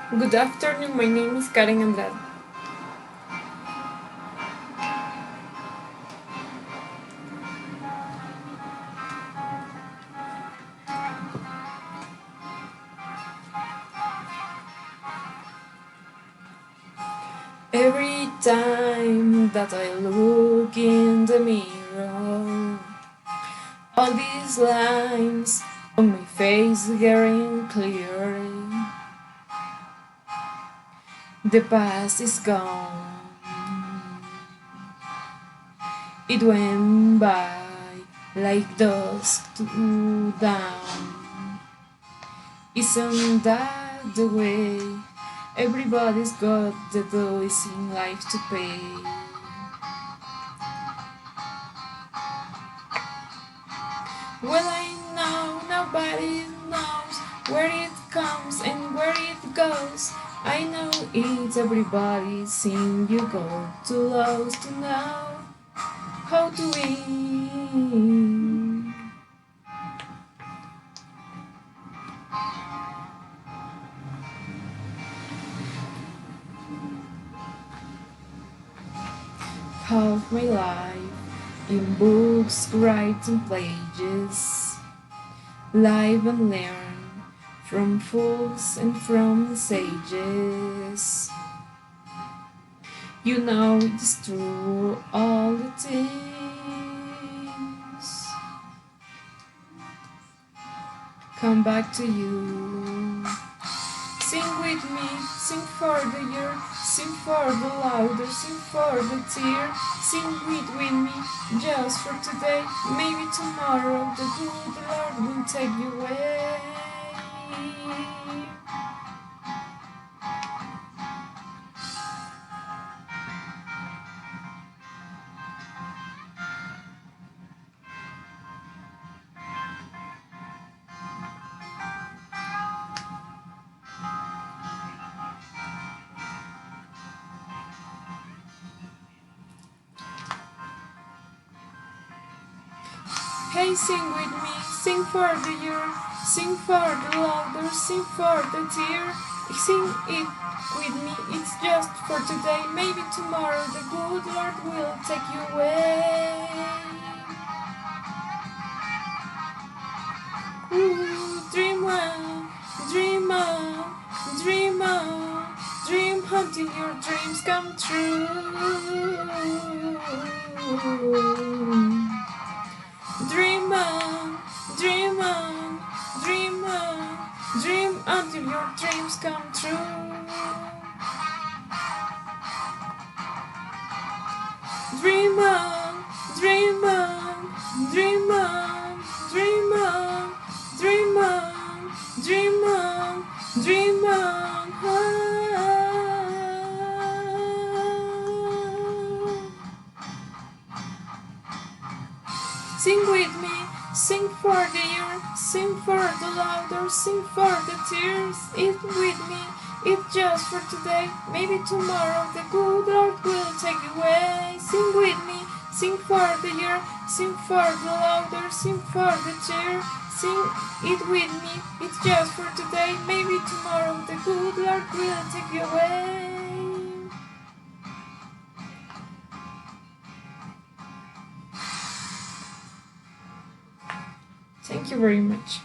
Good afternoon, my name is Karen Andrade. Every time that I look in the mirror, all these lines on my face getting clearer. The past is gone, it went by like dusk to dawn. Isn't that the way? Everybody's got the bills in life to pay. Well, I know nobody knows where it comes and where it goes. I know it's everybody's seen you go too low to know how to win. Half my life in books, writing pages, live and learn from fools and from sages. You know it's true, all the things. Come back to you. Sing with me, sing for the year, sing for the louder, sing for the tear. Sing with me, just for today, maybe tomorrow the good Lord will take you away. Hey, sing with me, sing for the year, sing for the louder, sing for the tear. Sing it with me, it's just for today, maybe tomorrow the good Lord will take you away. Ooh, dream on, dream on, dream on, dream hunting your dreams come true. Dream on, dream on, dream on, dream until your dreams come true. Dream on, dream on, dream on, dream on, dream on, dream on, dream on. Sing with me, sing for the year, sing for the louder, sing for the tears. Eat with me, it's just for today, maybe tomorrow the good Lord will take you away. Sing with me, sing for the year, sing for the louder, sing for the tear. Sing it with me, it's just for today, maybe tomorrow the good Lord will take you away. Thank you very much.